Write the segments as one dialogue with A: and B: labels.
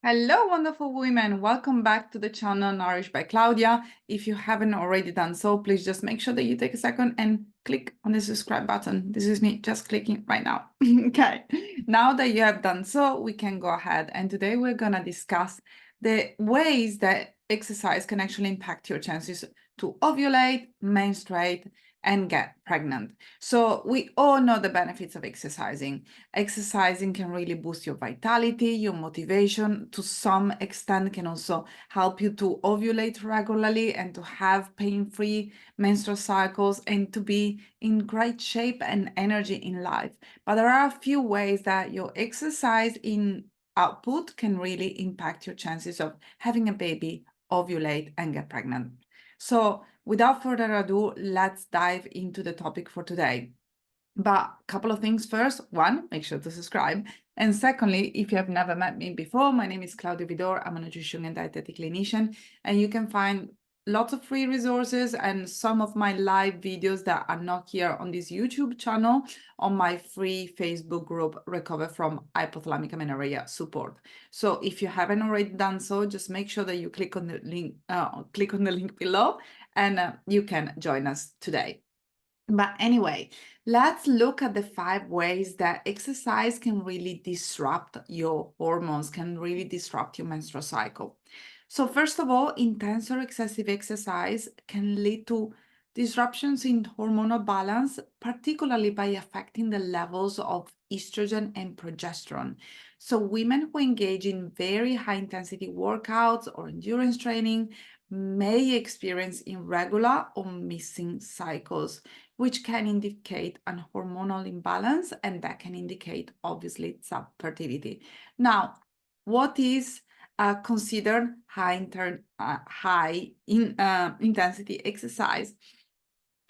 A: Hello, wonderful women. Welcome back to the channel Nourished by Claudia. If you haven't already done so, please just make sure that you take a second and click on the subscribe button. This is me just clicking right now. Okay, now that you have done so, we can go ahead. And today we're going to discuss the ways that exercise can actually impact your chances to ovulate, menstruate, and get pregnant. So we all know the benefits of exercising. Exercising can really boost your vitality, your motivation. To some extent, can also help you to ovulate regularly and to have pain-free menstrual cycles and to be in great shape and energy in life. But there are a few ways that your exercise in output can really impact your chances of having a baby, ovulate, and get pregnant. So without further ado, let's dive into the topic for today. But a couple of things first. One, make sure to subscribe. And secondly, if you have never met me before, my name is Claudia Vidor. I'm a nutrition and dietetic clinician, and you can find lots of free resources and some of my live videos that are not here on this YouTube channel on my free Facebook group, Recover from Hypothalamic Amenorrhea Support. So if you haven't already done so, just make sure that you click on the link below, and you can join us today. But anyway, let's look at the 5 ways that exercise can really disrupt your hormones, can really disrupt your menstrual cycle. So first of all, intense or excessive exercise can lead to disruptions in hormonal balance, particularly by affecting the levels of estrogen and progesterone. So women who engage in very high intensity workouts or endurance training may experience irregular or missing cycles, which can indicate an hormonal imbalance, and that can indicate obviously fertility. Now, what is considered high intensity exercise?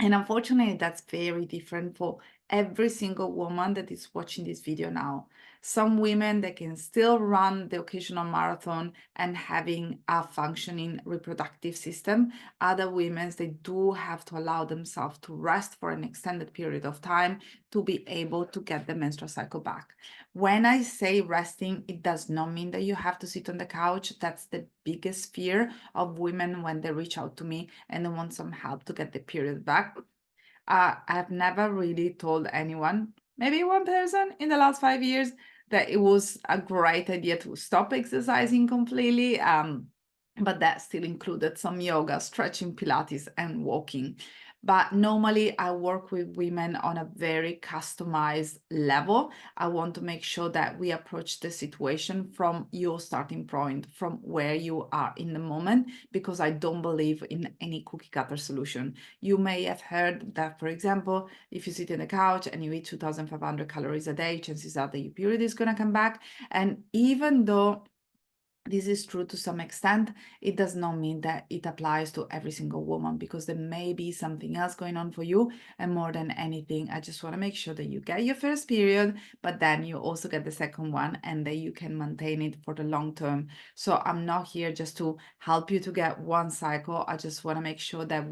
A: And unfortunately, that's very different for every single woman that is watching this video now. Some women, they can still run the occasional marathon and having a functioning reproductive system. Other women, they do have to allow themselves to rest for an extended period of time to be able to get the menstrual cycle back. When I say resting, it does not mean that you have to sit on the couch. That's the biggest fear of women when they reach out to me and they want some help to get the period back. I've never really told anyone, maybe one person in the last 5 years, that it was a great idea to stop exercising completely. But that still included some yoga, stretching, Pilates, and walking. But normally I work with women on a very customized level. I want to make sure that we approach the situation from your starting point, from where you are in the moment, because I don't believe in any cookie cutter solution. You may have heard that, for example, if you sit on the couch and you eat 2,500 calories a day, chances are that your period is going to come back. And even though this is true to some extent, it does not mean that it applies to every single woman, because there may be something else going on for you. And more than anything, I just want to make sure that you get your first period, but then you also get the second one and that you can maintain it for the long term. So I'm not here just to help you to get one cycle. I just want to make sure that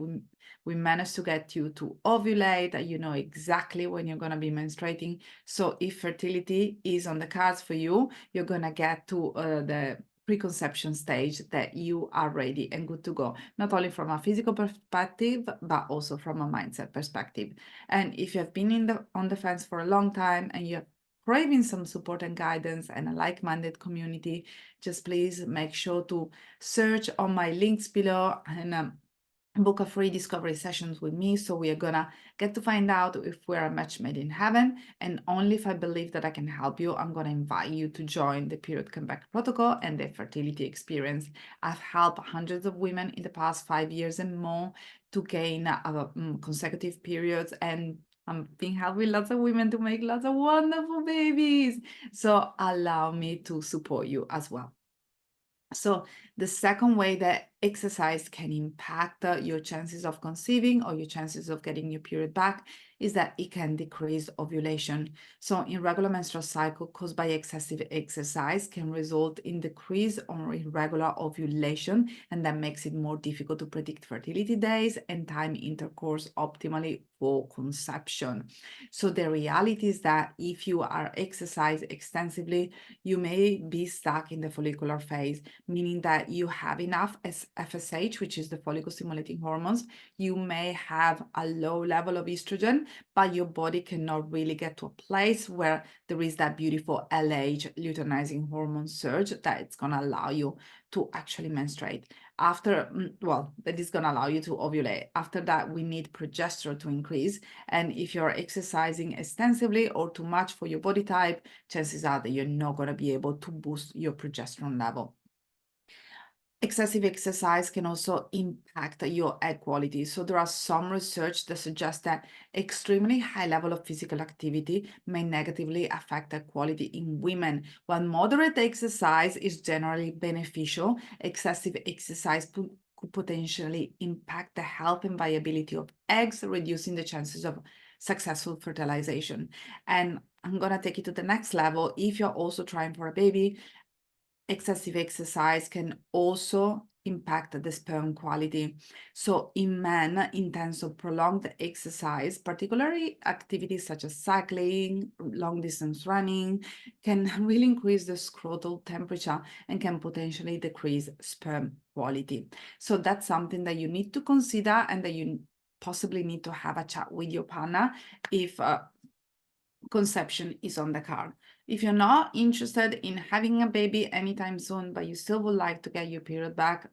A: we manage to get you to ovulate, that you know exactly when you're going to be menstruating. So if fertility is on the cards for you, you're going to get to the preconception stage that you are ready and good to go, not only from a physical perspective, but also from a mindset perspective. And if you have been on the fence for a long time and you're craving some support and guidance and a like-minded community, just please make sure to search on my links below and book a free discovery sessions with me. So we are gonna get to find out if we're a match made in heaven, and only if I believe that I can help you, I'm gonna invite you to join the period comeback protocol and the fertility experience. I've helped hundreds of women in the past 5 years and more to gain consecutive periods, and I'm being helping lots of women to make lots of wonderful babies. So allow me to support you as well. So the second way that exercise can impact your chances of conceiving or your chances of getting your period back is that it can decrease ovulation. So irregular menstrual cycle caused by excessive exercise can result in decrease or irregular ovulation, and that makes it more difficult to predict fertility days and time intercourse optimally for conception. So the reality is that if you are exercise extensively, you may be stuck in the follicular phase, meaning that you have enough FSH, which is the follicle stimulating hormones. You may have a low level of estrogen, but your body cannot really get to a place where there is that beautiful LH, luteinizing hormone surge, that it's going to allow you to actually menstruate. After, well, that is going to allow you to ovulate. After that, we need progesterone to increase. And if you're exercising extensively or too much for your body type, chances are that you're not going to be able to boost your progesterone level. Excessive exercise can also impact your egg quality. So there are some research that suggests that extremely high level of physical activity may negatively affect egg quality in women. While moderate exercise is generally beneficial, excessive exercise could potentially impact the health and viability of eggs, reducing the chances of successful fertilization. And I'm going to take it to the next level. If you're also trying for a baby, excessive exercise can also impact the sperm quality. So in men, intense or prolonged exercise, particularly activities such as cycling, long distance running, can really increase the scrotal temperature and can potentially decrease sperm quality. So that's something that you need to consider and that you possibly need to have a chat with your partner if conception is on the card. If you're not interested in having a baby anytime soon, but you still would like to get your period back,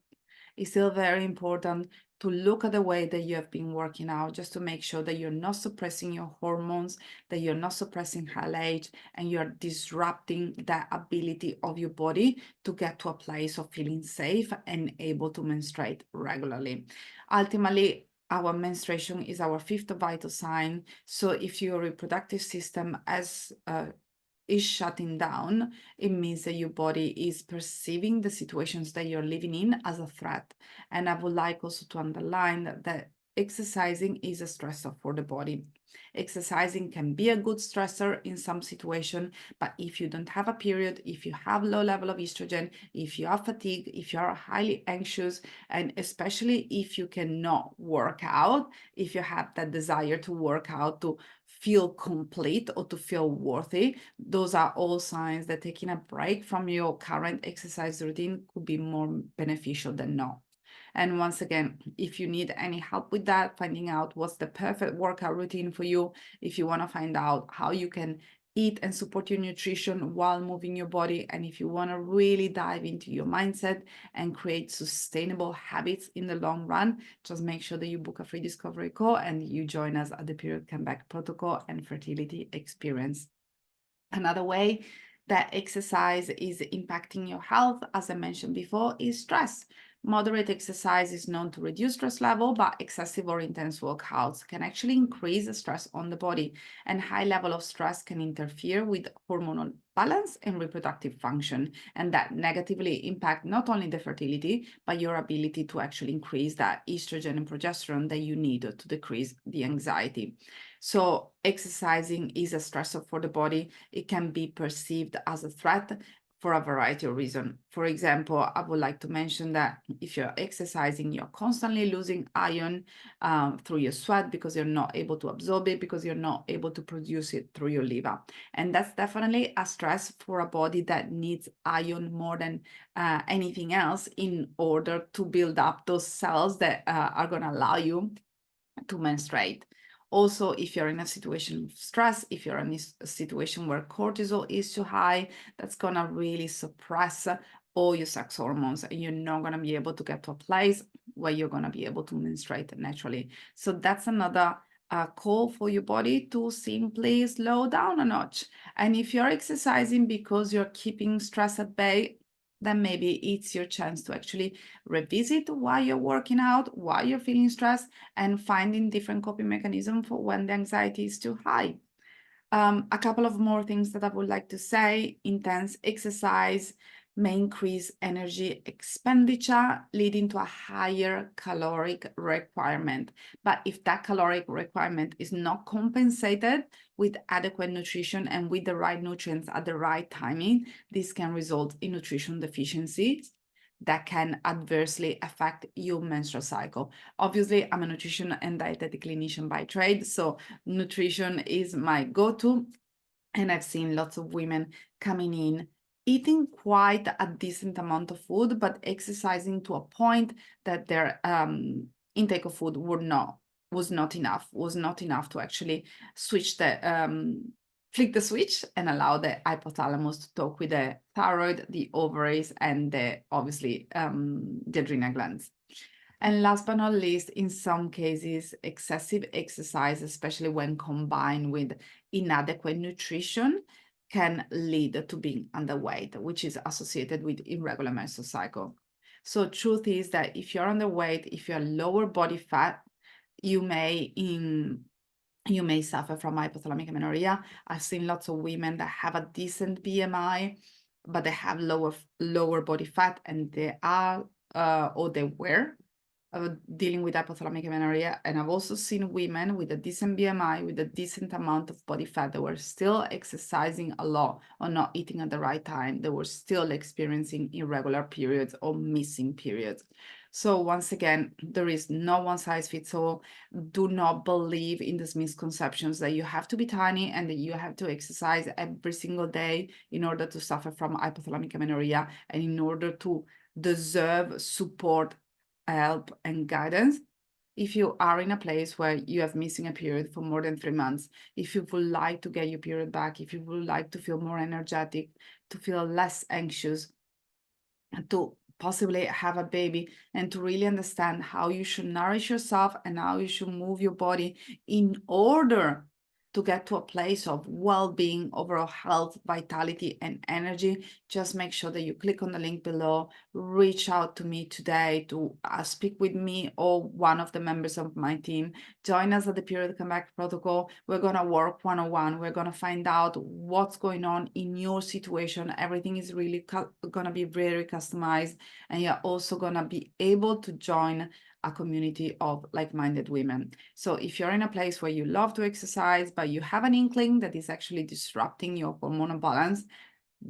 A: it's still very important to look at the way that you have been working out, just to make sure that you're not suppressing your hormones, that you're not suppressing LH, and you're disrupting the ability of your body to get to a place of feeling safe and able to menstruate regularly. Ultimately, our menstruation is our fifth vital sign. So if your reproductive system is shutting down, it means that your body is perceiving the situations that you're living in as a threat. And I would like also to underline that exercising is a stressor for the body. Exercising can be a good stressor in some situation, but if you don't have a period, if you have low level of estrogen, if you are fatigued, if you are highly anxious, and especially if you cannot work out, if you have that desire to work out to feel complete or to feel worthy, those are all signs that taking a break from your current exercise routine could be more beneficial than not. And once again, if you need any help with that, finding out what's the perfect workout routine for you, if you want to find out how you can eat and support your nutrition while moving your body, and if you want to really dive into your mindset and create sustainable habits in the long run, just make sure that you book a free discovery call and you join us at the Period Comeback Protocol and Fertility Experience. Another way that exercise is impacting your health, as I mentioned before, is stress. Moderate exercise is known to reduce stress level, but excessive or intense workouts can actually increase the stress on the body, and high level of stress can interfere with hormonal balance and reproductive function, and that negatively impact not only the fertility, but your ability to actually increase that estrogen and progesterone that you need to decrease the anxiety. So exercising is a stressor for the body. It can be perceived as a threat for a variety of reasons. For example, I would like to mention that if you're exercising, you're constantly losing iron through your sweat because you're not able to absorb it, because you're not able to produce it through your liver. And that's definitely a stress for a body that needs iron more than anything else in order to build up those cells that are going to allow you to menstruate. Also, if you're in a situation of stress, if you're in a situation where cortisol is too high, that's gonna really suppress all your sex hormones, and you're not gonna be able to get to a place where you're gonna be able to menstruate naturally. So that's another call for your body to simply slow down a notch. And if you're exercising because you're keeping stress at bay, then maybe it's your chance to actually revisit why you're working out, why you're feeling stressed, and finding different coping mechanisms for when the anxiety is too high. A couple of more things that I would like to say: intense exercise may increase energy expenditure, leading to a higher caloric requirement. But if that caloric requirement is not compensated with adequate nutrition and with the right nutrients at the right timing, this can result in nutrition deficiencies that can adversely affect your menstrual cycle. Obviously, I'm a nutrition and dietetic clinician by trade, so nutrition is my go-to. And I've seen lots of women coming in, eating quite a decent amount of food, but exercising to a point that their intake of food was not enough to actually switch flick the switch and allow the hypothalamus to talk with the thyroid, the ovaries, and obviously the adrenal glands. And last but not least, in some cases, excessive exercise, especially when combined with inadequate nutrition, can lead to being underweight, which is associated with irregular menstrual cycle. So truth is that if you're underweight, if you're lower body fat, you may suffer from hypothalamic amenorrhea. I've seen lots of women that have a decent BMI, but they have lower body fat, and they are or they were dealing with hypothalamic amenorrhea. And I've also seen women with a decent BMI, with a decent amount of body fat, that were still exercising a lot or not eating at the right time. They were still experiencing irregular periods or missing periods. So once again, there is no one size fits all. Do not believe in these misconceptions that you have to be tiny and that you have to exercise every single day in order to suffer from hypothalamic amenorrhea and in order to deserve support, help, and guidance. If you are in a place where you have missing a period for more than 3 months, if you would like to get your period back, if you would like to feel more energetic, to feel less anxious, to possibly have a baby, and to really understand how you should nourish yourself and how you should move your body in order to get to a place of well-being, overall health, vitality, and energy, just make sure that you click on the link below, reach out to me today to speak with me or one of the members of my team. Join us at the Period Comeback Protocol. We're going to work one-on-one. We're going to find out what's going on in your situation. Everything is really going to be very customized, and you're also going to be able to join a community of like-minded women. So if you're in a place where you love to exercise, but you have an inkling that is actually disrupting your hormonal balance,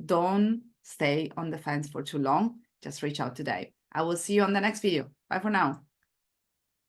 A: don't stay on the fence for too long. Just reach out today. I will see you on the next video. Bye for now.